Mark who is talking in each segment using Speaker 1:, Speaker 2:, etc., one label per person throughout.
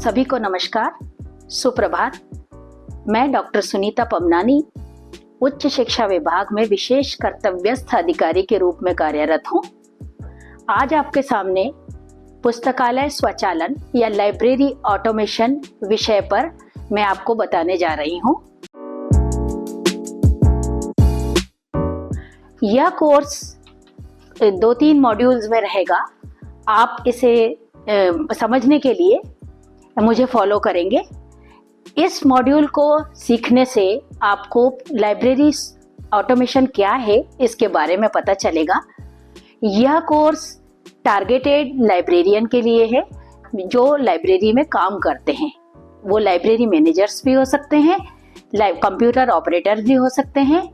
Speaker 1: सभी को नमस्कार, सुप्रभात। मैं डॉक्टर सुनीता पमनानी उच्च शिक्षा विभाग में विशेष कर्तव्यस्थ अधिकारी के रूप में कार्यरत हूँ। आज आपके सामने पुस्तकालय स्वचालन या लाइब्रेरी ऑटोमेशन विषय पर मैं आपको बताने जा रही हूँ। यह कोर्स 2-3 मॉड्यूल्स में रहेगा। आप इसे समझने के लिए मुझे फॉलो करेंगे। इस मॉड्यूल को सीखने से आपको लाइब्रेरी ऑटोमेशन क्या है इसके बारे में पता चलेगा। यह कोर्स टारगेटेड लाइब्रेरियन के लिए है जो लाइब्रेरी में काम करते हैं। वो लाइब्रेरी मैनेजर्स भी हो सकते हैं, कंप्यूटर ऑपरेटर्स भी हो सकते हैं,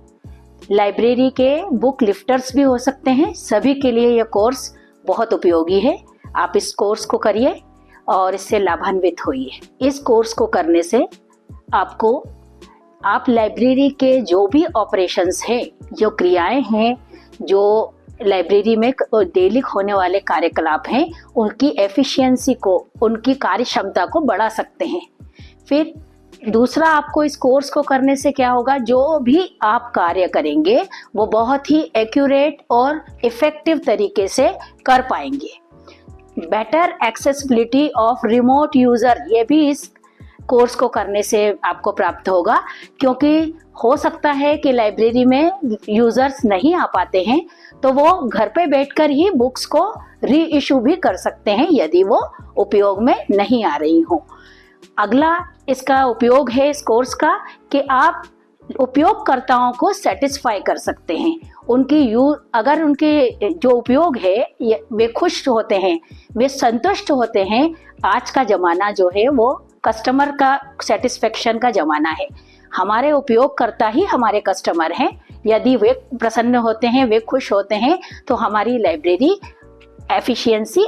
Speaker 1: लाइब्रेरी के बुक लिफ्टर्स भी हो सकते हैं। सभी के लिए यह कोर्स बहुत उपयोगी है। आप इस कोर्स को करिए और इससे लाभान्वित होइए। इस कोर्स को करने से आप लाइब्रेरी के जो भी ऑपरेशंस हैं, जो क्रियाएं हैं, जो लाइब्रेरी में डेली होने वाले कार्यकलाप हैं, उनकी एफिशिएंसी को, उनकी कार्य क्षमता को बढ़ा सकते हैं। फिर दूसरा, आपको इस कोर्स को करने से क्या होगा, जो भी आप कार्य करेंगे वो बहुत ही एक्यूरेट और इफेक्टिव तरीके से कर पाएंगे। Better accessibility of remote user, ये भी इस कोर्स को करने से आपको प्राप्त होगा, क्योंकि हो सकता है कि लाइब्रेरी में यूजर्स नहीं आ पाते हैं, तो वो घर पे बैठकर ही बुक्स को री इशू भी कर सकते हैं यदि वो उपयोग में नहीं आ रही हो। अगला इसका उपयोग है इस कोर्स का कि आप उपयोगकर्ताओं को सेटिस्फाई कर सकते हैं। अगर उनके जो उपयोग है वे खुश होते हैं, वे संतुष्ट होते हैं। आज का ज़माना जो है वो कस्टमर का सेटिस्फेक्शन का ज़माना है। हमारे उपयोगकर्ता ही हमारे कस्टमर हैं। यदि वे प्रसन्न होते हैं, वे खुश होते हैं, तो हमारी लाइब्रेरी एफिशिएंसी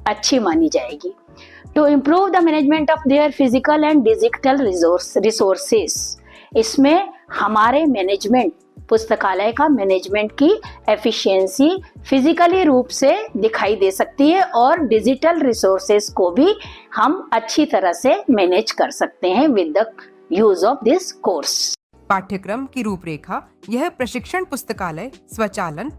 Speaker 1: अच्छी मानी जाएगी। To improve the management of their physical and digital resources, इसमें हमारे मैनेजमेंट, पुस्तकालय का मैनेजमेंट की एफिशिएंसी फिजिकली रूप से दिखाई दे सकती है और डिजिटल रिसोर्सेस को भी हम अच्छी तरह से मैनेज कर सकते हैं with the use of this course.
Speaker 2: पाठ्यक्रम की रूपरेखा। यह प्रशिक्षण पुस्तकालय स्वचालन,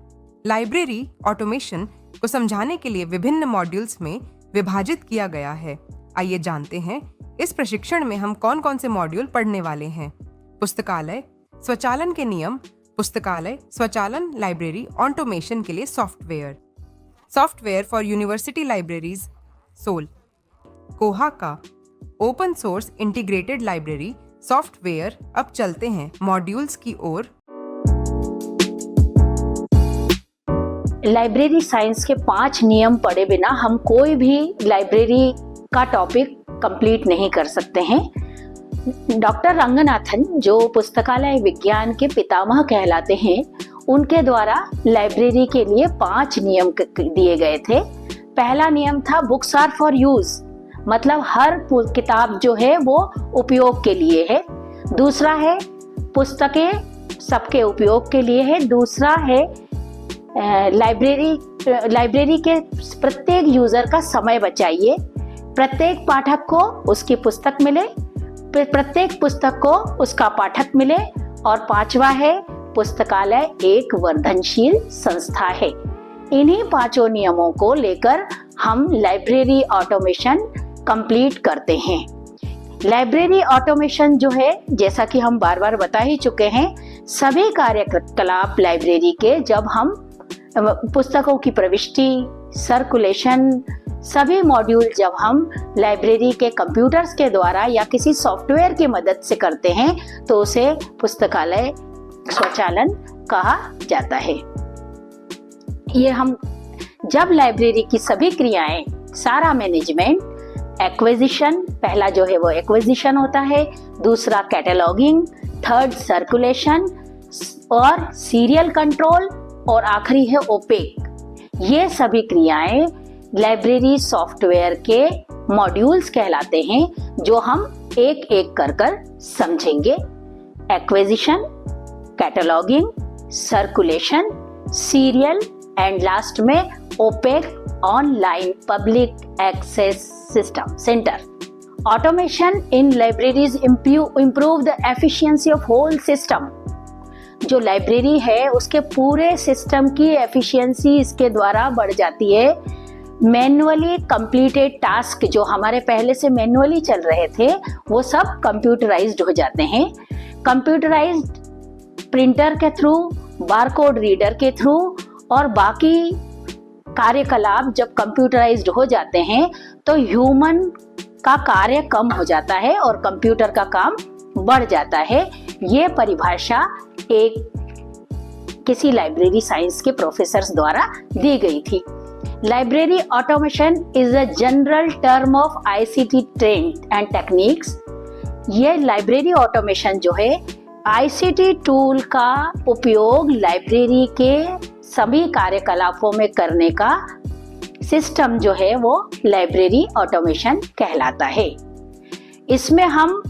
Speaker 2: लाइब्रेरी ऑटोमेशन को समझाने के लिए विभिन्न मॉड्यूल्स में विभाजित किया गया है। आइए जानते हैं इस प्रशिक्षण में हम कौन कौन से मॉड्यूल पढ़ने वाले हैं। पुस्तकालय स्वचालन के नियम, पुस्तकालय स्वचालन लाइब्रेरी ऑटोमेशन के लिए software for university libraries SOUL, Koha का open source integrated library software. अब चलते हैं मॉड्यूल्स की ओर।
Speaker 1: लाइब्रेरी साइंस के 5 नियम पढ़े बिना हम कोई भी लाइब्रेरी का टॉपिक कंप्लीट नहीं कर सकते हैं। डॉक्टर रंगनाथन, जो पुस्तकालय विज्ञान के पितामह कहलाते हैं, उनके द्वारा लाइब्रेरी के लिए 5 नियम दिए गए थे। पहला नियम था बुक्स आर फॉर यूज, मतलब हर किताब जो है वो उपयोग के लिए है। दूसरा है पुस्तकें सबके उपयोग के लिए है। दूसरा है लाइब्रेरी के प्रत्येक यूजर का समय बचाइए, प्रत्येक पाठक को उसकी पुस्तक मिले, प्रत्येक पुस्तक को उसका पाठक मिले। और 5वां है पुस्तकालय एक वर्धनशील संस्था है। इन्हीं 5 नियमों को लेकर हम लाइब्रेरी ऑटोमेशन कंप्लीट करते हैं। लाइब्रेरी ऑटोमेशन जो है, जैसा कि हम बार बार बता ही चुके हैं, सभी कार्यकलाप लाइब्रेरी के, जब हम पुस्तकों की प्रविष्टि, सर्कुलेशन, सभी मॉड्यूल जब हम लाइब्रेरी के कंप्यूटर्स के द्वारा या किसी सॉफ्टवेयर की मदद से करते हैं तो उसे पुस्तकालय स्वचालन कहा जाता है। ये हम जब लाइब्रेरी की सभी क्रियाएं, सारा मैनेजमेंट, एक्विजिशन, पहला जो है वो एक्विजिशन होता है, दूसरा कैटलॉगिंग, थर्ड सर्कुलेशन और सीरियल कंट्रोल, और आखिरी है ओपेक। ये सभी क्रियाएं लाइब्रेरी सॉफ्टवेयर के मॉड्यूल्स कहलाते हैं, जो हम एक एक कर समझेंगे। Acquisition, cataloguing, circulation, serial and last में OPAC online public access system centre. Automation in libraries improve the efficiency of whole system. जो लाइब्रेरी है उसके पूरे सिस्टम की एफिशिएंसी इसके द्वारा बढ़ जाती है। मैनुअली कंप्लीटेड टास्क जो हमारे पहले से मैनुअली चल रहे थे वो सब कंप्यूटराइज्ड हो जाते हैं। कंप्यूटराइज्ड प्रिंटर के थ्रू, बारकोड रीडर के थ्रू और बाकी कार्यकलाप जब कंप्यूटराइज्ड हो जाते हैं तो ह्यूमन का कार्य कम हो जाता है और कंप्यूटर का काम बढ़ जाता है। ये परिभाषा किसी लाइब्रेरी साइंस के प्रोफेसर द्वारा दी गई थी। Library automation is a general term of ICT trend and techniques. ये लाइब्रेरी ऑटोमेशन जो है आईसीटी टूल का उपयोग लाइब्रेरी के सभी कार्यकलापों में करने का सिस्टम जो है वो लाइब्रेरी ऑटोमेशन कहलाता है। इसमें हम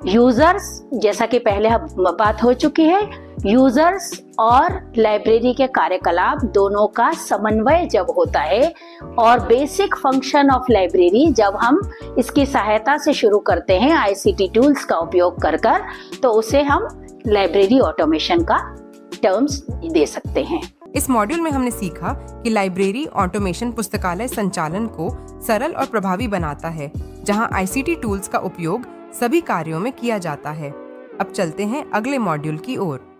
Speaker 1: यूजर्स, जैसा कि पहले बात हो चुकी है, यूजर्स और लाइब्रेरी के कार्यकलाप दोनों का समन्वय जब होता है और बेसिक फंक्शन ऑफ लाइब्रेरी जब हम इसकी सहायता से शुरू करते हैं आईसीटी टूल्स का उपयोग कर तो उसे हम लाइब्रेरी ऑटोमेशन का टर्म्स दे सकते हैं।
Speaker 2: इस मॉड्यूल में हमने सीखा कि लाइब्रेरी ऑटोमेशन पुस्तकालय संचालन को सरल और प्रभावी बनाता है, जहां आईसीटी टूल्स का उपयोग सभी कार्यों में किया जाता है। अब चलते हैं अगले मॉड्यूल की ओर।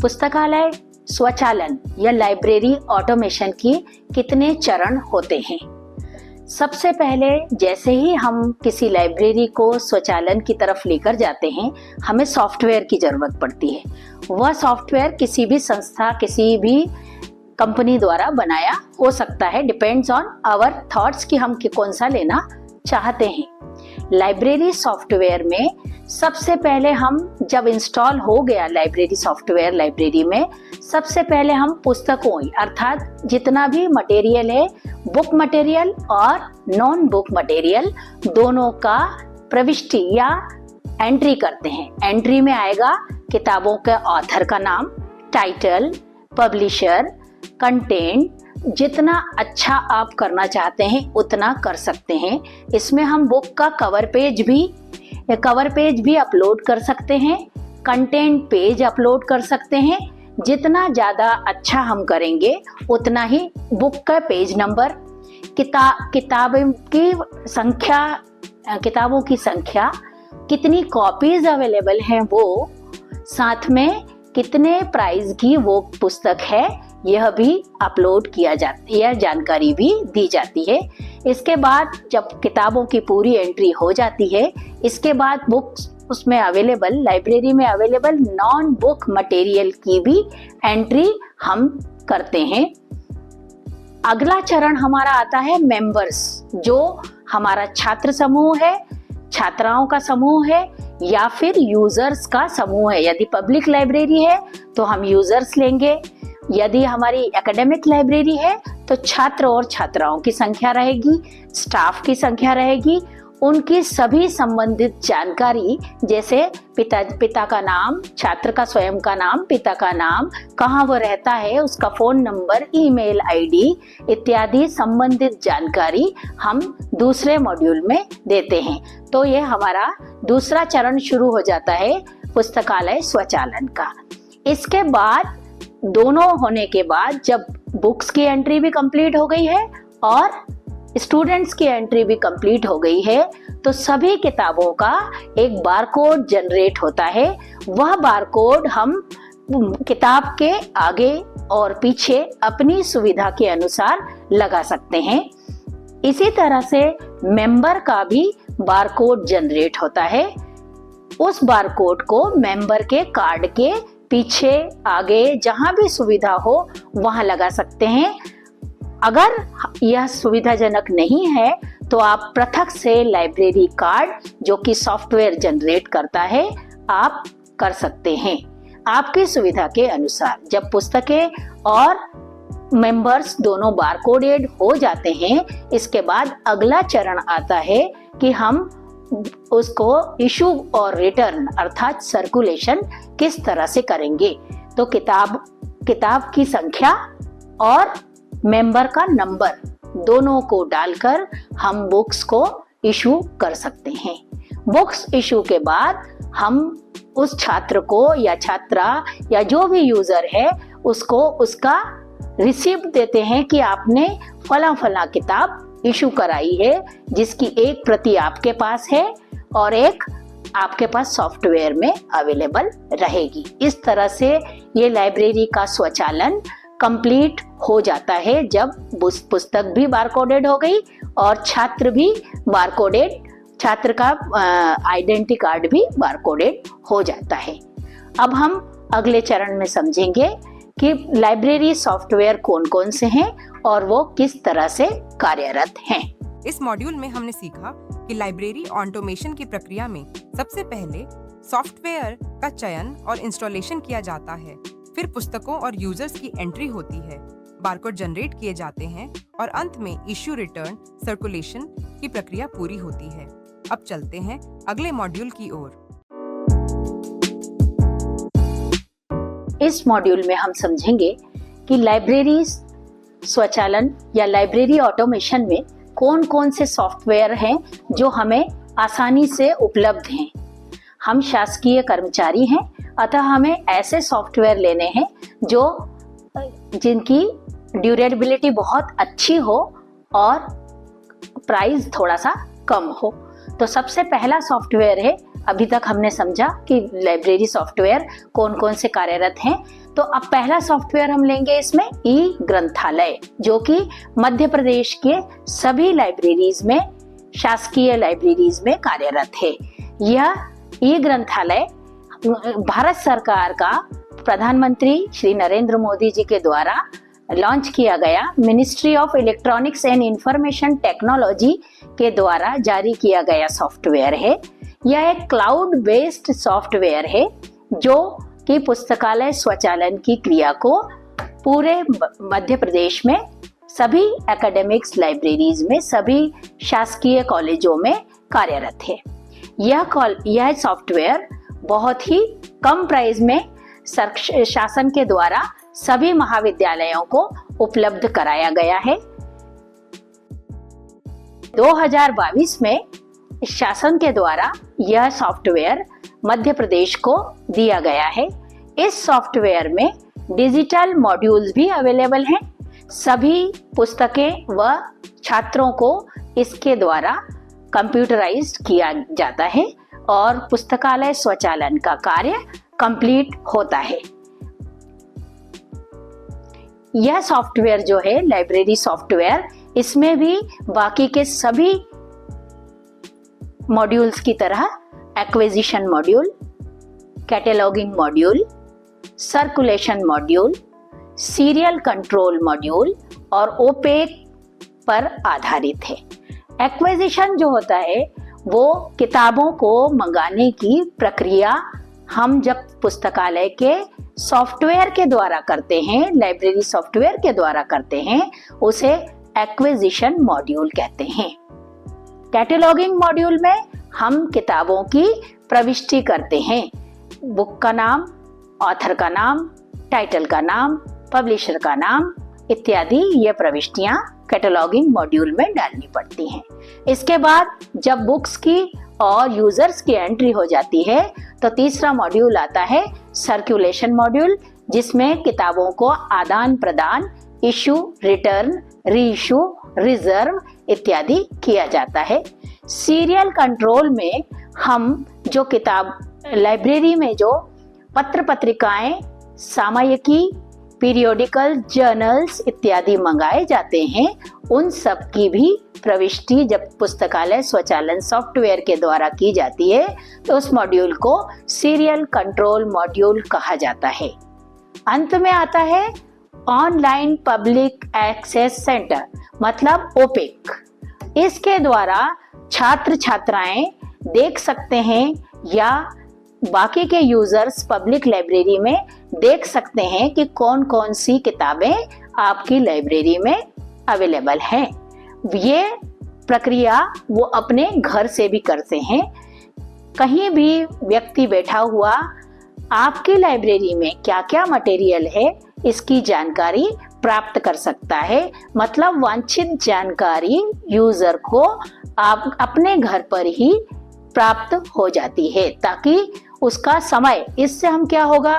Speaker 1: पुस्तकालय स्वचालन या लाइब्रेरी ऑटोमेशन की कितने चरण होते हैं? सबसे पहले जैसे ही हम किसी लाइब्रेरी को स्वचालन की तरफ लेकर जाते हैं, हमें सॉफ्टवेयर की जरूरत पड़ती है। वह सॉफ्टवेयर किसी भी संस्था, किसी भी कंपनी द्वारा बनाया हो सकता है, डिपेंड्स ऑन आवर थॉट्स कि हम कौन सा लेना चाहते हैं। लाइब्रेरी सॉफ्टवेयर में सबसे पहले हम जब इंस्टॉल हो गया लाइब्रेरी सॉफ्टवेयर लाइब्रेरी में, सबसे पहले हम पुस्तकों अर्थात जितना भी मटेरियल है, बुक मटेरियल और नॉन बुक मटेरियल, दोनों का प्रविष्टि या एंट्री करते हैं। एंट्री में आएगा किताबों के ऑथर का नाम, टाइटल, पब्लिशर, कंटेंट। जितना अच्छा आप करना चाहते हैं उतना कर सकते हैं। इसमें हम बुक का कवर पेज भी अपलोड कर सकते हैं, कंटेंट पेज अपलोड कर सकते हैं। जितना ज़्यादा अच्छा हम करेंगे उतना ही बुक का पेज नंबर, किताबों की संख्या, कितनी कॉपीज अवेलेबल हैं वो, साथ में कितने प्राइस की वो पुस्तक है, यह भी अपलोड किया जाता है, यह जानकारी भी दी जाती है। इसके बाद जब किताबों की पूरी एंट्री हो जाती है, इसके बाद बुक्स उसमें अवेलेबल, लाइब्रेरी में अवेलेबल नॉन बुक मटेरियल की भी एंट्री हम करते हैं। अगला चरण हमारा आता है मेंबर्स, जो हमारा छात्र समूह है, छात्राओं का समूह है या फिर यूजर्स का समूह है। यदि पब्लिक लाइब्रेरी है तो हम यूजर्स लेंगे, यदि हमारी एकेडमिक लाइब्रेरी है तो छात्र और छात्राओं की संख्या रहेगी, स्टाफ की संख्या रहेगी, उनकी सभी संबंधित जानकारी जैसे पिता का नाम, छात्र का स्वयं का नाम, पिता का नाम, कहाँ वो रहता है, उसका फोन नंबर, ईमेल आईडी इत्यादि संबंधित जानकारी हम दूसरे मॉड्यूल में देते हैं। तो ये हमारा दूसरा चरण शुरू हो जाता है पुस्तकालय स्वचालन का। इसके बाद दोनों होने के बाद जब बुक्स की एंट्री भी कंप्लीट हो गई है और स्टूडेंट्स की एंट्री भी कंप्लीट हो गई है, तो सभी किताबों का एक बारकोड जनरेट होता है। वह बारकोड हम किताब के आगे और पीछे अपनी सुविधा के अनुसार लगा सकते हैं। इसी तरह से मेंबर का भी बारकोड जनरेट होता है। उस बारकोड को मेंबर के कार्ड के पीछे, आगे, जहां भी सुविधा हो वहां लगा सकते हैं। अगर यह सुविधाजनक नहीं है तो आप पृथक से लाइब्रेरी कार्ड जो कि सॉफ्टवेयर जनरेट करता है आप कर सकते हैं आपकी सुविधा के अनुसार। जब पुस्तकें और मेंबर्स दोनों बारकोडेड हो जाते हैं, इसके बाद अगला चरण आता है कि हम उसको इशू और रिटर्न अर्थात सर्कुलेशन किस तरह से करेंगे। तो किताब की संख्या और मेंबर का नंबर दोनों को डालकर हम बुक्स को इशू कर सकते हैं। बुक्स इशू के बाद हम उस छात्र को या छात्रा या जो भी यूजर है उसको उसका रिसिप्ट देते हैं कि आपने फला फला किताब इशू कराई है, जिसकी एक प्रति आपके पास है और एक आपके पास सॉफ्टवेयर में अवेलेबल रहेगी। इस तरह से ये लाइब्रेरी का स्वचालन कंप्लीट हो जाता है जब पुस्तक भी बारकोडेड हो गई और छात्र भी बारकोडेड, छात्र का आइडेंटिटी कार्ड भी बारकोडेड हो जाता है। अब हम अगले चरण में समझेंगे कि लाइब्रेरी सॉफ्टवेयर कौन कौन से हैं और वो किस तरह से कार्यरत हैं।
Speaker 2: इस मॉड्यूल में हमने सीखा कि लाइब्रेरी ऑटोमेशन की प्रक्रिया में सबसे पहले सॉफ्टवेयर का चयन और इंस्टॉलेशन किया जाता है, फिर पुस्तकों और यूजर्स की एंट्री होती है, बारकोड जनरेट किए जाते हैं और अंत में इश्यू, रिटर्न, सर्कुलेशन की प्रक्रिया पूरी होती है। अब चलते हैं अगले मॉड्यूल की ओर।
Speaker 1: इस मॉड्यूल में हम समझेंगे कि लाइब्रेरी स्वचालन या लाइब्रेरी ऑटोमेशन में कौन कौन से सॉफ्टवेयर हैं जो हमें आसानी से उपलब्ध हैं। हम शासकीय कर्मचारी हैं, अतः हमें ऐसे सॉफ्टवेयर लेने हैं जो जिनकी ड्यूरेबिलिटी बहुत अच्छी हो और प्राइस थोड़ा सा कम हो। तो सबसे पहला सॉफ्टवेयर है, अभी तक हमने समझा कि लाइब्रेरी सॉफ्टवेयर कौन कौन से कार्यरत हैं। तो अब पहला सॉफ्टवेयर हम लेंगे इसमें ई ग्रंथालय, जो कि मध्य प्रदेश के सभी लाइब्रेरीज में, शासकीय लाइब्रेरीज में कार्यरत है। यह ई ग्रंथालय भारत सरकार का प्रधानमंत्री श्री नरेंद्र मोदी जी के द्वारा लॉन्च किया गया ministry of electronics and information technology के द्वारा जारी किया गया सॉफ्टवेयर है। यह एक क्लाउड बेस्ड सॉफ्टवेयर है जो कि पुस्तकालय स्वचालन की क्रिया को पूरे मध्य प्रदेश में सभी एकेडमिक्स लाइब्रेरीज में, सभी शासकीय कॉलेजों में कार्यरत है। यह सॉफ्टवेयर बहुत ही कम प्राइस में शासन के द्वारा सभी महाविद्यालयों को उपलब्ध कराया गया है। 2022 में शासन के द्वारा यह सॉफ्टवेयर मध्य प्रदेश को दिया गया है। इस सॉफ्टवेयर में डिजिटल मॉड्यूल्स भी अवेलेबल हैं। सभी पुस्तकें व छात्रों को इसके द्वारा कंप्यूटराइज्ड किया जाता है और पुस्तकालय स्वचालन का कार्य कंप्लीट होता है। यह सॉफ्टवेयर जो है लाइब्रेरी सॉफ्टवेयर, इसमें भी बाकी के सभी मॉड्यूल्स की तरह acquisition module, cataloguing module, circulation module, serial control module और ओपेक पर आधारित है। एक्विजिशन जो होता है वो किताबों को मंगाने की प्रक्रिया हम जब पुस्तकालय के सॉफ्टवेयर के द्वारा करते हैं, लाइब्रेरी सॉफ्टवेयर के द्वारा करते हैं, उसे एक्विजिशन मॉड्यूल कहते हैं। कैटलॉगिंग मॉड्यूल में हम किताबों की प्रविष्टि करते हैं, बुक का नाम, ऑथर का नाम, टाइटल का नाम, पब्लिशर का नाम इत्यादि ये प्रविष्टियां कैटलॉगिंग मॉड्यूल में डालनी पड़ती हैं। इसके बाद जब बुक्स की और यूजर्स की एंट्री हो जाती है तो तीसरा मॉड्यूल आता है सर्कुलेशन मॉड्यूल, जिसमें किताबों को आदान प्रदान, इशू, रिटर्न, रीइशू, रिजर्व इत्यादि किया जाता है। सीरियल कंट्रोल में हम जो किताब लाइब्रेरी में जो पत्र पत्रिकाएं, सामयिकी, पीरियोडिकल, जर्नल्स इत्यादि मंगाए जाते हैं, उन सब की भी प्रविष्टि जब पुस्तकालय स्वचालन सॉफ्टवेयर के द्वारा की जाती है तो उस मॉड्यूल को सीरियल कंट्रोल मॉड्यूल कहा जाता है। अंत में आता है ऑनलाइन पब्लिक एक्सेस सेंटर, मतलब ओपेक। इसके द्वारा छात्र छात्राएं देख सकते हैं या बाकी के यूजर्स पब्लिक लाइब्रेरी में देख सकते हैं कि कौन कौन सी किताबें आपकी लाइब्रेरी में अवेलेबल हैं। ये प्रक्रिया वो अपने घर से भी करते हैं। कहीं भी व्यक्ति बैठा हुआ आपकी लाइब्रेरी में क्या क्या मटेरियल है इसकी जानकारी प्राप्त कर सकता है। मतलब वांछित जानकारी यूजर को आप अपने घर पर ही प्राप्त हो जाती है, ताकि उसका समय, इससे हम क्या होगा,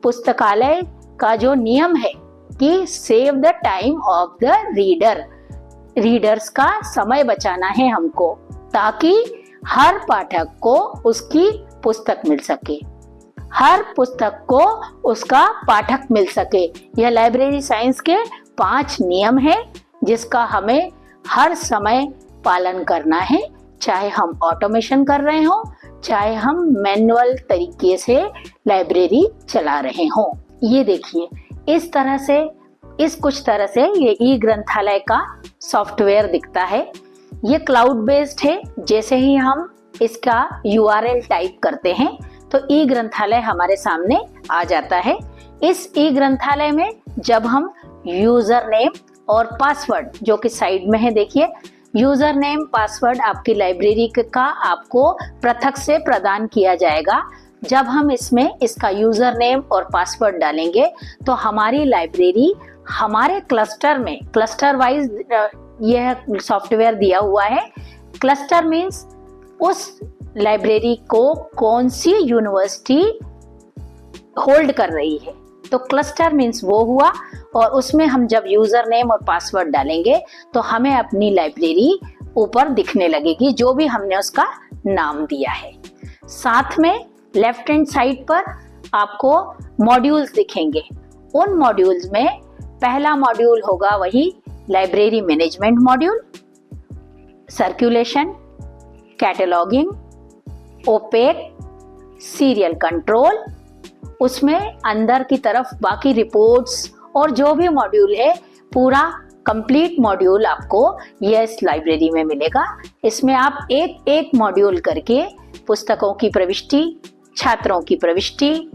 Speaker 1: पुस्तकालय का जो नियम है कि save the time of the reader, readers का समय बचाना है हमको, ताकि हर पाठक को उसकी पुस्तक मिल सके, हर पुस्तक को उसका पाठक मिल सके। यह लाइब्रेरी साइंस के 5 नियम है जिसका हमें हर समय पालन करना है, चाहे हम ऑटोमेशन कर रहे हो, चाहे हम मैनुअल तरीके से लाइब्रेरी चला रहे हो। ये देखिए, इस तरह से, कुछ तरह से ये ई ग्रंथालय का सॉफ्टवेयर दिखता है। ये क्लाउड बेस्ड है। जैसे ही हम इसका URL टाइप करते हैं तो ई ग्रंथालय हमारे सामने आ जाता है। इस ई ग्रंथालय में जब हम यूजर नेम और पासवर्ड, जो कि साइड में है, देखिए, यूजर नेम पासवर्ड आपकी लाइब्रेरी का आपको पृथक से प्रदान किया जाएगा। जब हम इसमें इसका यूजर नेम और पासवर्ड डालेंगे तो हमारी लाइब्रेरी हमारे क्लस्टर में, क्लस्टर वाइज यह सॉफ्टवेयर दिया हुआ है। क्लस्टर मीन्स उस लाइब्रेरी को कौन सी यूनिवर्सिटी होल्ड कर रही है, तो क्लस्टर मीन्स वो हुआ, और उसमें हम जब यूजर नेम और पासवर्ड डालेंगे तो हमें अपनी लाइब्रेरी ऊपर दिखने लगेगी, जो भी हमने उसका नाम दिया है। साथ में लेफ्ट हैंड साइड पर आपको मॉड्यूल्स दिखेंगे। उन मॉड्यूल्स में पहला मॉड्यूल होगा वही library management module, circulation, cataloguing, OPAC, serial control. उसमें अंदर की तरफ बाकी रिपोर्ट्स और जो भी मॉड्यूल है, पूरा कंप्लीट मॉड्यूल आपको इस लाइब्रेरी में मिलेगा। इसमें आप एक एक मॉड्यूल करके पुस्तकों की प्रविष्टि, छात्रों की प्रविष्टि,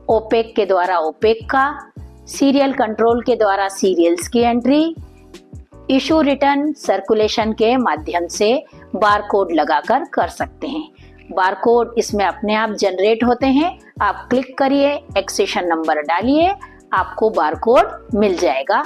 Speaker 1: ओपेक के द्वारा ओपेक का, सीरियल कंट्रोल के द्वारा सीरियल्स की एंट्री, इशू रिटर्न, सर्कुलेशन के माध्यम से बारकोड लगाकर कर सकते हैं। बारकोड इसमें अपने आप जनरेट होते हैं। आप क्लिक करिए, एक्सेशन नंबर डालिए, आपको बारकोड मिल जाएगा।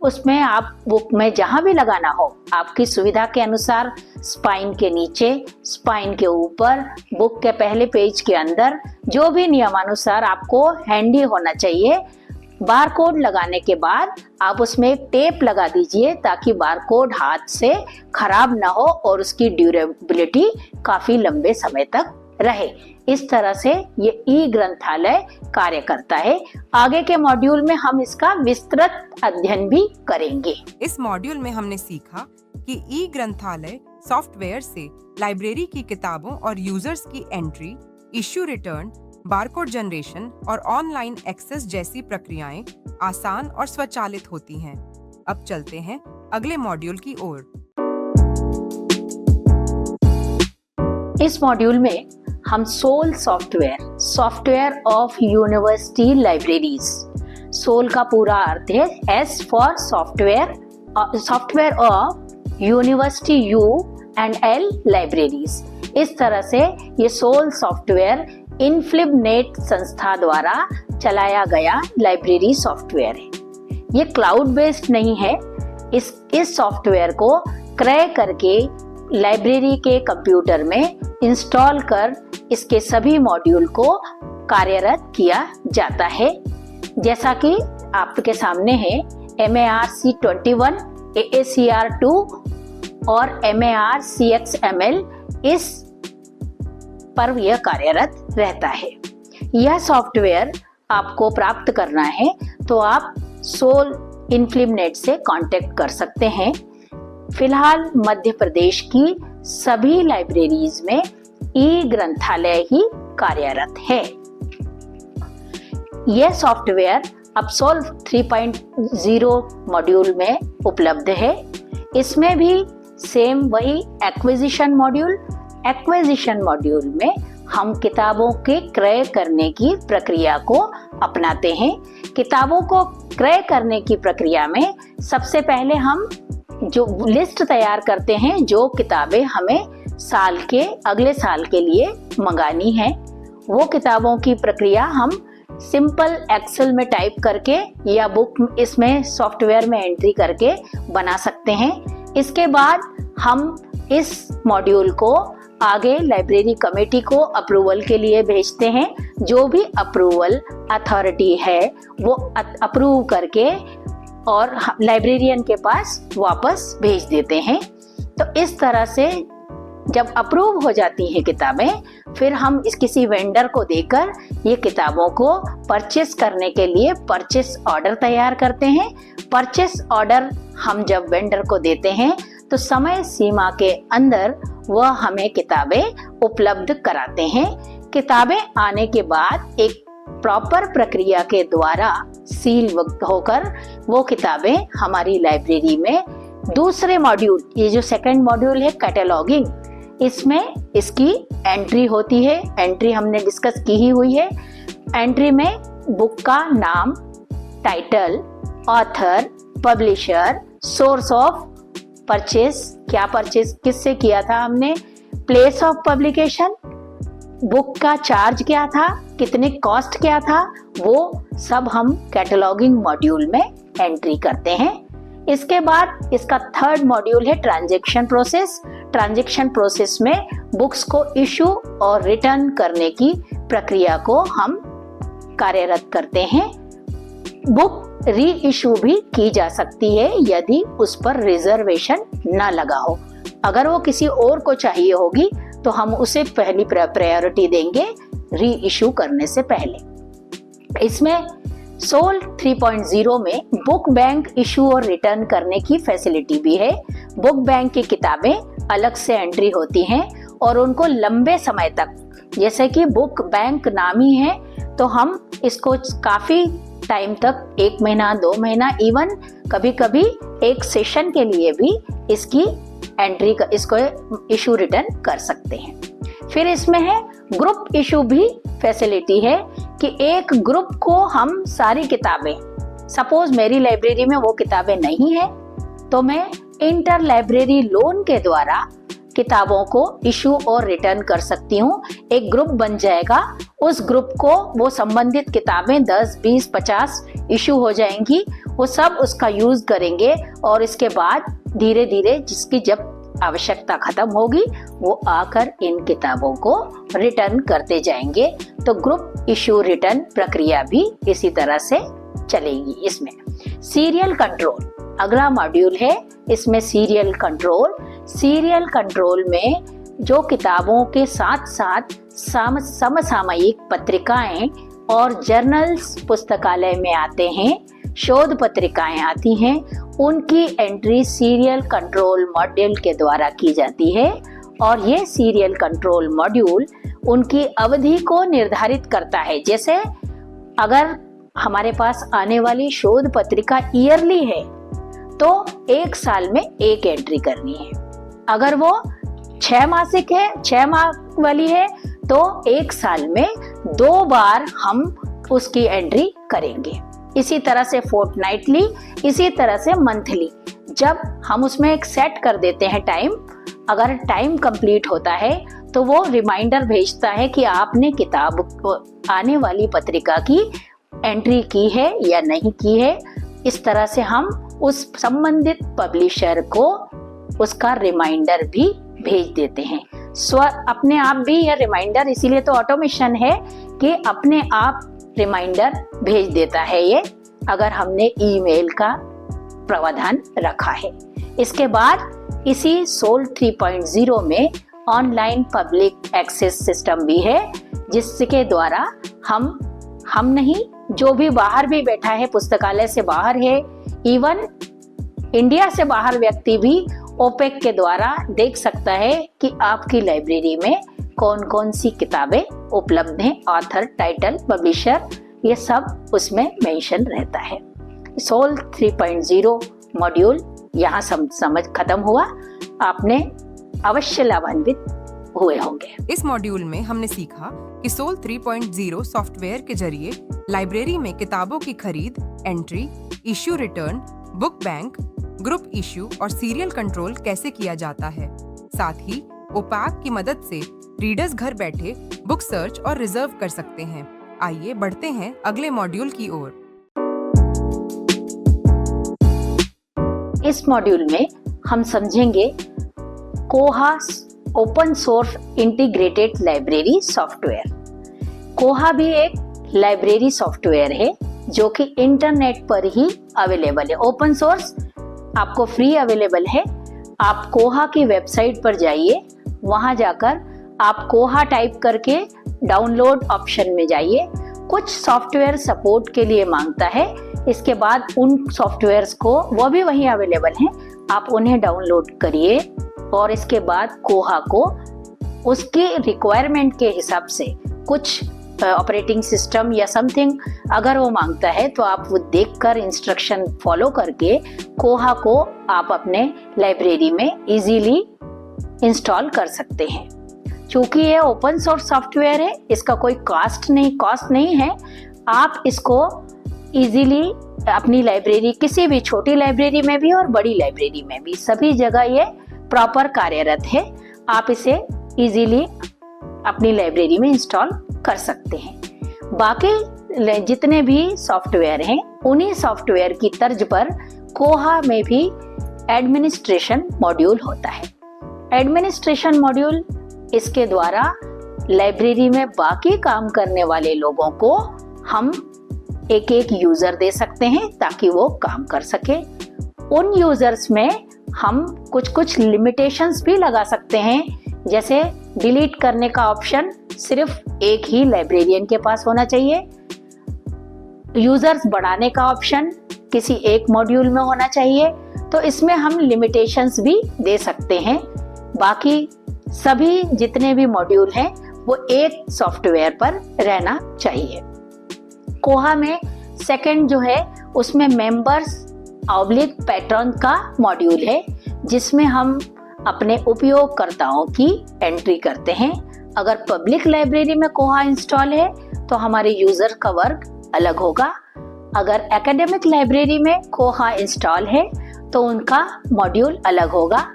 Speaker 1: उसमें आप बुक में जहां भी लगाना हो, आपकी सुविधा के अनुसार, स्पाइन के नीचे, स्पाइन के ऊपर, बुक के पहले पेज के अंदर, जो भी नियमानुसार आपको हैंडी होना चाहिए। बारकोड लगाने के बाद आप उसमें टेप लगा दीजिए, ताकि बारकोड हाथ से खराब ना हो और उसकी ड्यूरेबिलिटी काफी लंबे समय तक रहे। इस तरह से ये ई ग्रंथालय कार्य करता है। आगे के मॉड्यूल में हम इसका विस्तृत अध्ययन भी करेंगे।
Speaker 2: इस मॉड्यूल में हमने सीखा कि ई ग्रंथालय सॉफ्टवेयर से लाइब्रेरी की किताबों और यूजर्स की entry, issue return, barcode generation और ऑनलाइन एक्सेस जैसी प्रक्रियाएं आसान और स्वचालित होती हैं। अब चलते हैं अगले मॉड्यूल की ओर।
Speaker 1: इस मॉड्यूल में हम SOUL software of university libraries, SOUL का पूरा अर्थ है S for software of university U and L libraries. इस तरह से ये सोल सॉफ्टवेयर इनफ्लिबनेट संस्था द्वारा चलाया गया लाइब्रेरी सॉफ्टवेयर है। ये क्लाउड बेस्ड नहीं है। इस सॉफ्टवेयर को क्रय करके लाइब्रेरी के कंप्यूटर में इंस्टॉल कर इसके सभी मॉड्यूल को कार्यरत किया जाता है। जैसा कि आपके सामने है, MARC21, AACR2 और MARCXML इस पर यह कार्यरत रहता है। यह सॉफ्टवेयर आपको प्राप्त करना है तो आप सोल इनफ्लिबनेट से कांटेक्ट कर सकते हैं। फिलहाल मध्य प्रदेश की सभी लाइब्रेरीज में ई ग्रंथालय ही कार्यरत है। यह सॉफ्टवेयर अब सोल 3.0 मॉड्यूल में उपलब्ध है। इसमें भी सेम वही एक्विजिशन मॉड्यूल में हम किताबों के क्रय करने की प्रक्रिया को अपनाते हैं। किताबों को क्रय करने की प्रक्रिया में सबसे पहले हम जो लिस्ट तैयार करते हैं, जो किताबें हमें अगले साल के लिए मंगानी है, वो किताबों की प्रक्रिया हम सिंपल एक्सेल में टाइप करके या बुक इसमें सॉफ्टवेयर में एंट्री करके बना सकते हैं। इसके बाद हम इस मॉड्यूल को आगे लाइब्रेरी कमेटी को अप्रूवल के लिए भेजते हैं। जो भी अप्रूवल अथॉरिटी है वो अप्रूव करके और लाइब्रेरियन के पास वापस भेज देते हैं। तो इस तरह से जब अप्रूव हो जाती हैं किताबें, फिर हम इस किसी वेंडर को देकर ये किताबों को परचेस करने के लिए परचेस ऑर्डर तैयार करते हैं। परचेस ऑर्डर हम जब वेंडर को देते हैं तो समय सीमा के अंदर वह हमें किताबें उपलब्ध कराते हैं। किताबें आने के बाद एक प्रॉपर प्रक्रिया के द्वारा सील होकर वो किताबें हमारी लाइब्रेरी में दूसरे मॉड्यूल, ये जो सेकंड मॉड्यूल है कैटलॉगिंग, इसमें इसकी एंट्री होती है। एंट्री हमने डिस्कस की ही हुई है। एंट्री में बुक का नाम, title, author, publisher, source of purchase, क्या परचेस किससे किया था हमने, प्लेस ऑफ पब्लिकेशन, बुक का चार्ज क्या था, कितने कॉस्ट क्या था, वो सब हम कैटलॉगिंग मॉड्यूल में एंट्री करते हैं। इसके बाद इसका थर्ड मॉड्यूल है ट्रांजैक्शन प्रोसेस। ट्रांजैक्शन प्रोसेस में बुक्स को इशू और रिटर्न करने की प्रक्रिया को हम कार्यरत करते हैं। बुक री इशू भी की जा सकती है यदि उस पर रिजर्वेशन न लगा हो। अगर वो किसी और को चाहिए होगी तो हम उसे पहली प्रायोरिटी देंगे री इशू करने से पहले। इसमें सोल 3.0 में बुक बैंक इशू और रिटर्न करने की फैसिलिटी भी है। बुक बैंक की किताबें अलग से एंट्री होती हैं और उनको लंबे समय तक, जैसे कि बुक बैंक नाम ही है, तो हम इसको काफी टाइम तक, 1 महीना 2 महीना, इवन कभी कभी एक सेशन के लिए भी इसकी एंट्री इसको इशू रिटर्न कर सकते हैं। फिर इसमें है ग्रुप इशू भी फैसिलिटी है कि एक ग्रुप को हम सारी किताबें, सपोज मेरी लाइब्रेरी में वो किताबें नहीं है तो मैं इंटर लाइब्रेरी लोन के द्वारा किताबों को इशू और रिटर्न कर सकती हूँ। एक ग्रुप बन जाएगा, उस ग्रुप को वो संबंधित किताबें 10, 20, 50 इशू हो जाएंगी, वो सब उसका यूज करेंगे और इसके बाद धीरे धीरे जिसकी जब आवश्यकता खत्म होगी वो आकर इन किताबों को रिटर्न करते जाएंगे। तो ग्रुप इशू रिटर्न प्रक्रिया भी इसी तरह से चलेगी। इसमें सीरियल कंट्रोल अगला मॉड्यूल है। इसमें सीरियल कंट्रोल में जो किताबों के साथ साथ समसामयिक पत्रिकाएं और जर्नल्स पुस्तकालय में आते हैं, शोध पत्रिकाएं आती हैं, उनकी एंट्री सीरियल कंट्रोल मॉड्यूल के द्वारा की जाती है। और ये सीरियल कंट्रोल मॉड्यूल उनकी अवधि को निर्धारित करता है। जैसे अगर हमारे पास आने वाली शोध पत्रिका ईयरली है तो 1 साल में एक एंट्री करनी है। अगर वो 6 मासिक है, 6 माह वाली है, तो 1 साल में 2 बार हम उसकी एंट्री करेंगे। इसी तरह से फोर्टनाइटली, इसी तरह से मंथली। जब हम उसमें एक सेट कर देते हैं टाइम, अगर टाइम कंप्लीट होता है तो वो रिमाइंडर भेजता है कि आपने किताब आने वाली पत्रिका की एंट्री की है या नहीं की है। इस तरह से हम उस संबंधित पब्लिशर को उसका रिमाइंडर भी भेज देते हैं। अपने आप भी यह रिमाइंडर, इसीलिए तो ऑटोमेशन है कि अपने आप रिमाइंडर भेज देता है ये, अगर हमने ईमेल का प्रावधान रखा है। इसके बाद इसी सोल 3.0 में ऑनलाइन पब्लिक एक्सेस सिस्टम भी है, जिसके द्वारा हम नहीं, जो भी बाहर भी बैठा है, पुस्तकालय से बाहर है, इवन इंडिया से बाहर व्यक्ति भी ओपेक के द्वारा देख सकता है कि आपकी लाइब्रेरी में कौन कौन सी किताबें उपलब्ध हैं, ऑथर, टाइटल, पब्लिशर, ये सब उसमें मेंशन रहता है। सोल 3.0 मॉड्यूल यहाँ समझ खत्म हुआ। आपने अवश्य लाभान्वित हुए होंगे।
Speaker 2: इस मॉड्यूल में हमने सीखा कि सोल 3.0 सॉफ्टवेयर के जरिए लाइब्रेरी में किताबों की खरीद, entry, issue return, book bank, group issue और सीरियल कंट्रोल कैसे किया जाता है। साथ ही ओपैक की मदद से रीडर्स घर बैठे बुक सर्च और रिजर्व कर सकते हैं। आइए बढ़ते हैं अगले मॉड्यूल की ओर।
Speaker 1: इस मॉड्यूल में हम समझेंगे कोहा open source integrated library software. कोहा भी एक लाइब्रेरी सॉफ्टवेयर है जो कि इंटरनेट पर ही अवेलेबल है। ओपन सोर्स आपको फ्री अवेलेबल है। आप कोहा की वेबसाइट पर जाइए, वहां जाकर आप कोहा टाइप करके डाउनलोड ऑप्शन में जाइए। कुछ सॉफ्टवेयर सपोर्ट के लिए मांगता है, इसके बाद उन सॉफ्टवेयर्स को वो भी वहीं अवेलेबल हैं, आप उन्हें डाउनलोड करिए और इसके बाद कोहा को उसकी रिक्वायरमेंट के हिसाब से कुछ ऑपरेटिंग सिस्टम या समथिंग अगर वो मांगता है तो आप वो देखकर इंस्ट्रक्शन फॉलो करके कोहा को आप अपने लाइब्रेरी में इजीली इंस्टॉल कर सकते हैं। चूंकि ये ओपन सोर्स सॉफ्टवेयर है, इसका कोई कॉस्ट नहीं है। आप इसको इजीली अपनी लाइब्रेरी, किसी भी छोटी लाइब्रेरी में भी और बड़ी लाइब्रेरी में भी, सभी जगह ये प्रॉपर कार्यरत है। आप इसे इजीली अपनी लाइब्रेरी में इंस्टॉल कर सकते हैं। बाकी जितने भी सॉफ्टवेयर हैं उन्हीं सॉफ्टवेयर की तर्ज पर कोहा में भी एडमिनिस्ट्रेशन मॉड्यूल होता है। एडमिनिस्ट्रेशन मॉड्यूल इसके द्वारा लाइब्रेरी में बाकी काम करने वाले लोगों को हम एक यूजर दे सकते हैं ताकि वो काम कर सके। उन यूजर्स में हम कुछ लिमिटेशंस भी लगा सकते हैं, जैसे डिलीट करने का ऑप्शन सिर्फ एक ही लाइब्रेरियन के पास होना चाहिए। यूजर्स बढ़ाने का ऑप्शन किसी एक मॉड्यूल में होना चाहिए। तो इसमें हम लिमिटेशंस भी दे सकते हैं। बाकी सभी जितने भी मॉड्यूल हैं वो एक सॉफ्टवेयर पर रहना चाहिए। कोहा में सेकंड जो है उसमें मेंबर्स ऑब्लिक पैटर्न का मॉड्यूल है, जिसमें हम अपने उपयोगकर्ताओं की एंट्री करते हैं। अगर पब्लिक लाइब्रेरी में कोहा इंस्टॉल है तो हमारे यूजर का वर्ग अलग होगा। अगर एकेडमिक लाइब्रेरी में कोहा इंस्टॉल है तो उनका मॉड्यूल अलग होगा।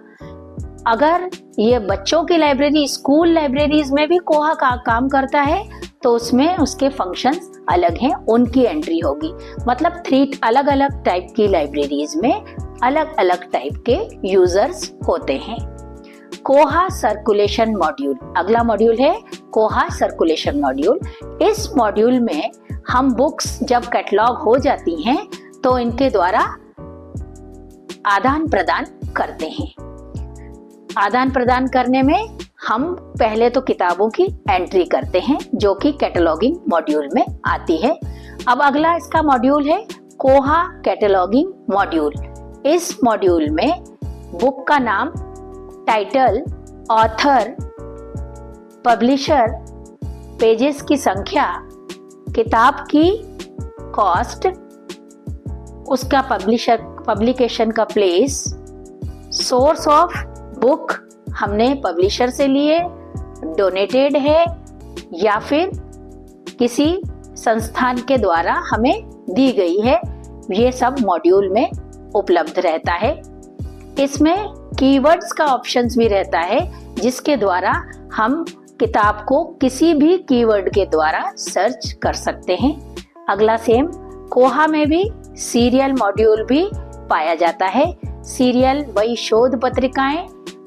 Speaker 1: अगर ये बच्चों की लाइब्रेरी, स्कूल लाइब्रेरीज में भी कोहा का काम करता है तो उसमें उसके फंक्शंस अलग हैं, उनकी एंट्री होगी। मतलब 3 अलग अलग टाइप की लाइब्रेरीज में अलग अलग टाइप के यूजर्स होते हैं। कोहा सर्कुलेशन मॉड्यूल अगला मॉड्यूल है। कोहा सर्कुलेशन मॉड्यूल, इस मॉड्यूल में हम बुक्स जब कैटलॉग हो जाती हैं तो इनके द्वारा आदान प्रदान करते हैं। आदान प्रदान करने में हम पहले तो किताबों की एंट्री करते हैं जो कि कैटलॉगिंग मॉड्यूल में आती है। अब अगला इसका मॉड्यूल है कोहा कैटलॉगिंग मॉड्यूल। इस मॉड्यूल में बुक का नाम, टाइटल, ऑथर, पब्लिशर, पेजेस की संख्या, किताब की कॉस्ट, उसका पब्लिकेशन का प्लेस, सोर्स ऑफ बुक हमने पब्लिशर से लिए, डोनेटेड है या फिर किसी संस्थान के द्वारा हमें दी गई है, ये सब मॉड्यूल में उपलब्ध रहता है। इसमें कीवर्ड्स का ऑप्शंस भी रहता है जिसके द्वारा हम किताब को किसी भी कीवर्ड के द्वारा सर्च कर सकते हैं। अगला सेम कोहा में भी सीरियल मॉड्यूल भी पाया जाता है। सीरियल वही शोध पत्रिकाएं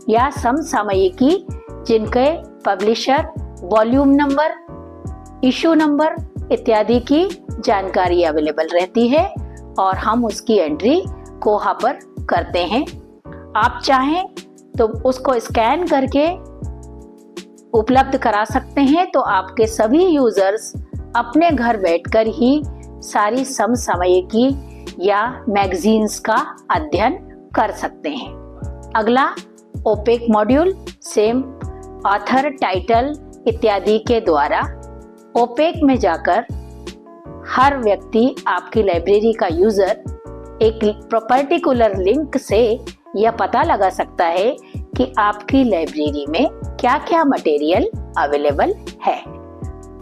Speaker 1: या समसामयिकी जिनके publisher, volume number, issue number इत्यादि की जानकारी अवेलेबल रहती है और हम उसकी एंट्री कोहा पर करते हैं। आप चाहें तो उसको स्कैन करके उपलब्ध करा सकते हैं, तो आपके सभी यूजर्स अपने घर बैठकर ही सारी समसामयिकी या मैगजीन्स का अध्ययन कर सकते हैं। अगला OPAC module, same author, title इत्यादि के द्वारा ओपेक में जाकर हर व्यक्ति, आपकी लाइब्रेरी का यूजर एक पर्टिकुलर लिंक से यह पता लगा सकता है कि आपकी लाइब्रेरी में क्या क्या मटेरियल अवेलेबल है।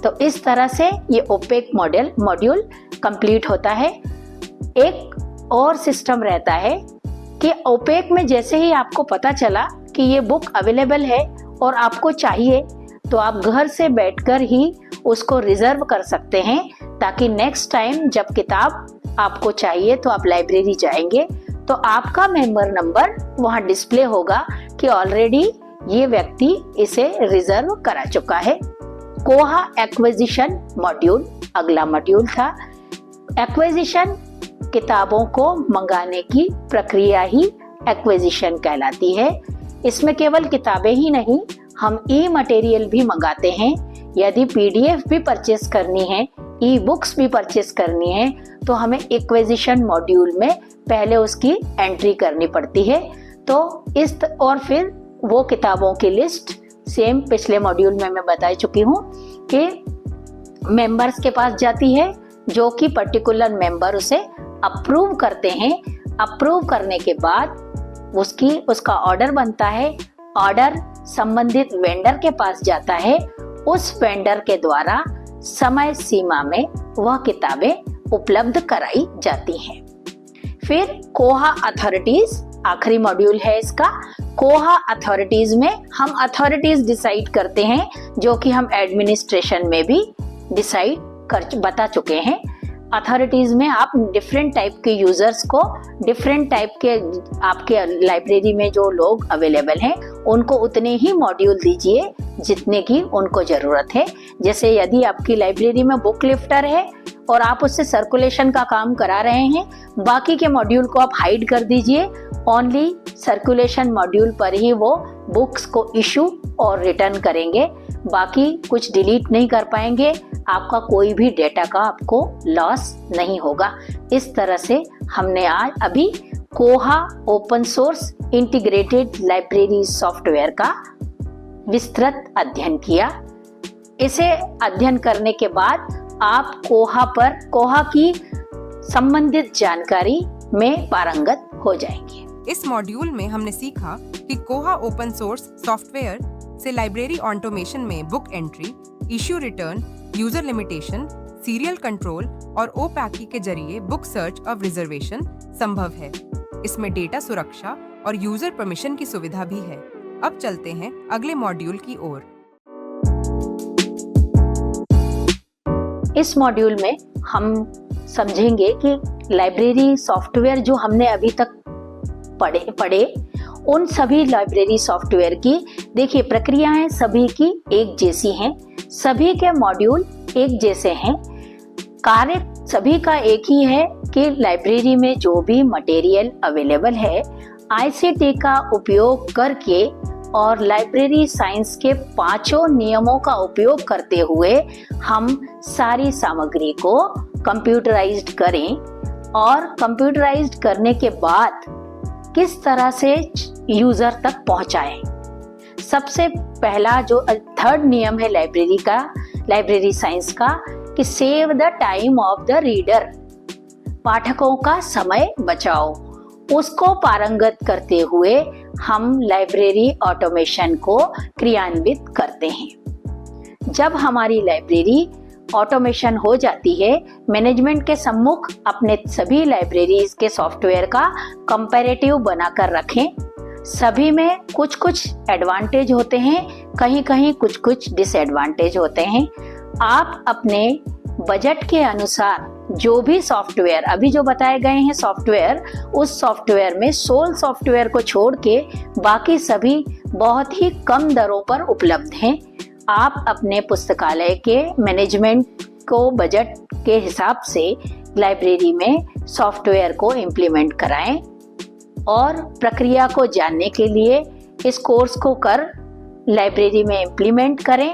Speaker 1: तो इस तरह से ये ओपेक मॉड्यूल कंप्लीट होता है। एक और सिस्टम रहता है कि ओपेक में जैसे ही आपको पता चला कि ये बुक अवेलेबल है और आपको चाहिए, तो आप घर से बैठकर ही उसको रिजर्व कर सकते हैं, ताकि नेक्स्ट टाइम जब किताब आपको चाहिए तो आप लाइब्रेरी जाएंगे तो आपका मेंबर नंबर वहां डिस्प्ले होगा कि ऑलरेडी ये व्यक्ति इसे रिजर्व करा चुका है। कोहा एक्विजिशन मॉड्यूल अगला मॉड्यूल था। एक्विजिशन किताबों को मंगाने की प्रक्रिया ही एक्विजिशन कहलाती है। इसमें केवल किताबें ही नहीं, हम ई मटेरियल भी मंगाते हैं। यदि पीडीएफ भी परचेस करनी है, ई बुक्स भी परचेस करनी है, तो हमें एक्विजिशन मॉड्यूल में पहले उसकी एंट्री करनी पड़ती है। तो और फिर वो किताबों की लिस्ट सेम पिछले मॉड्यूल में मैं बता चुकी हूँ कि मेंबर्स के पास जाती है, जो कि पर्टिकुलर मेंबर उसे अप्रूव करते हैं। अप्रूव करने के बाद उसका ऑर्डर बनता है। ऑर्डर संबंधित वेंडर के पास जाता है। उस वेंडर के द्वारा समय सीमा में वह किताबें उपलब्ध कराई जाती हैं। फिर कोहा अथॉरिटीज आखिरी मॉड्यूल है इसका। कोहा अथॉरिटीज में हम अथॉरिटीज डिसाइड करते हैं, जो कि हम एडमिनिस्ट्रेशन में भी डिसाइड बता चुके हैं। अथॉरिटीज में आप डिफरेंट टाइप के यूजर्स को, डिफरेंट टाइप के आपके लाइब्रेरी में जो लोग अवेलेबल हैं उनको उतने ही मॉड्यूल दीजिए जितने की उनको जरूरत है। जैसे यदि आपकी लाइब्रेरी में बुक लिफ्टर है और आप उससे सर्कुलेशन का काम करा रहे हैं, बाकी के मॉड्यूल को आप हाइड कर दीजिए। ओनली सर्कुलेशन मॉड्यूल पर ही वो बुक्स को इशू और रिटर्न करेंगे, बाकी कुछ डिलीट नहीं कर पाएंगे। आपका कोई भी डेटा का आपको लॉस नहीं होगा। इस तरह से हमने आज अभी कोहा open source integrated library software का विस्तृत अध्ययन किया। इसे अध्ययन करने के बाद आप कोहा की संबंधित जानकारी में पारंगत हो जाएंगे।
Speaker 2: इस मॉड्यूल में हमने सीखा कि कोहा ओपन सोर्स सॉफ्टवेयर से लाइब्रेरी ऑटोमेशन में book entry, issue return, user limitation, serial control और ओपैकी के जरिए बुक सर्च और रिजर्वेशन संभव है। इसमें डेटा सुरक्षा और यूजर परमिशन की सुविधा भी है। अब चलते हैं अगले मॉड्यूल की ओर।
Speaker 1: इस मॉड्यूल में हम समझेंगे कि लाइब्रेरी सॉफ्टवेयर जो हमने अभी तक पढ़े उन सभी लाइब्रेरी सॉफ्टवेयर की देखिए प्रक्रियाएं सभी की एक जैसी हैं, सभी के मॉड्यूल एक जैसे हैं। कार्य सभी का एक ही है कि लाइब्रेरी में जो भी मटेरियल अवेलेबल है, आईसीटी का उपयोग करके और लाइब्रेरी साइंस के 5 नियमों का उपयोग करते हुए हम सारी सामग्री को कंप्यूटराइज्ड करें और कंप्यूटराइज्ड करने के बाद किस तरह से यूजर तक पहुंचाएं। सबसे पहला जो थर्ड नियम है लाइब्रेरी साइंस का कि save the time of the reader, पाठकों का समय बचाओ। उसको पारंगत करते हुए हम लाइब्रेरी ऑटोमेशन को क्रियान्वित करते हैं। जब हमारी लाइब्रेरी ऑटोमेशन हो जाती है, मैनेजमेंट के सम्मुख अपने सभी लाइब्रेरीज के सॉफ्टवेयर का कंपैरेटिव बनाकर रखें। सभी में कुछ कुछ एडवांटेज होते हैं, कहीं कहीं कुछ कुछ डिसएडवांटेज होते हैं। आप अपने बजट के अनुसार जो भी सॉफ्टवेयर अभी जो बताए गए हैं सॉफ्टवेयर, उस सॉफ्टवेयर में सोल सॉफ्टवेयर को छोड़ के बाकी सभी बहुत ही कम दरों पर उपलब्ध हैं। आप अपने पुस्तकालय के मैनेजमेंट को बजट के हिसाब से लाइब्रेरी में सॉफ्टवेयर को इम्प्लीमेंट कराएं और प्रक्रिया को जानने के लिए इस कोर्स को कर लाइब्रेरी में इम्प्लीमेंट करें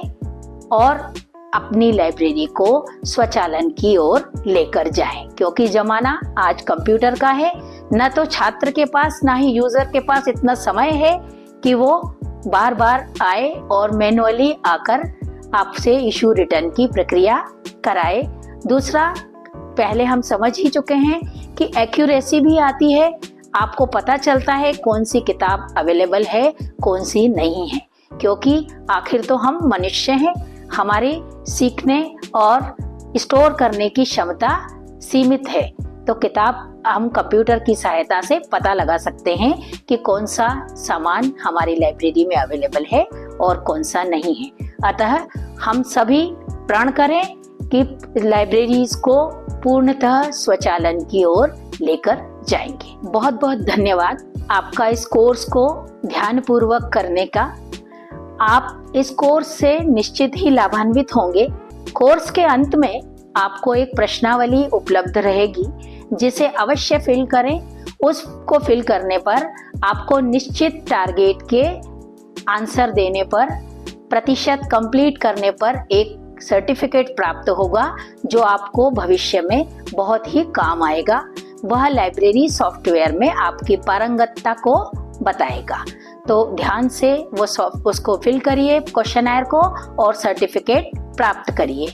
Speaker 1: और अपनी लाइब्रेरी को स्वचालन की ओर लेकर जाएं, क्योंकि जमाना आज कंप्यूटर का है। न तो छात्र के पास ना ही यूजर के पास इतना समय है कि वो बार बार आए और मैन्युअली आकर आपसे इशू रिटर्न की प्रक्रिया कराए। दूसरा, पहले हम समझ ही चुके हैं कि एक्यूरेसी भी आती है, आपको पता चलता है कौन सी किताब अवेलेबल है कौन सी नहीं है, क्योंकि आखिर तो हम मनुष्य हैं, हमारे सीखने और स्टोर करने की क्षमता सीमित है। तो किताब हम कंप्यूटर की सहायता से पता लगा सकते हैं कि कौन सा सामान हमारी लाइब्रेरी में अवेलेबल है और कौन सा नहीं है। अतः हम सभी प्रण करें कि लाइब्रेरीज को पूर्णतः स्वचालन की ओर लेकर जाएंगे। बहुत बहुत धन्यवाद आपका इस कोर्स को ध्यानपूर्वक करने का। आप इस कोर्स से निश्चित ही लाभान्वित होंगे। कोर्स के अंत में आपको एक प्रश्नावली उपलब्ध रहेगी जिसे अवश्य फिल करें। उसको फिल करने पर आपको निश्चित टारगेट के आंसर देने पर, प्रतिशत कंप्लीट करने पर एक सर्टिफिकेट प्राप्त होगा जो आपको भविष्य में बहुत ही काम आएगा। वह लाइब्रेरी सॉफ्टवेयर में आपकी पारंगतता को बताएगा। तो ध्यान से उसको फिल करिए क्वेश्चनर को और सर्टिफिकेट प्राप्त करिए।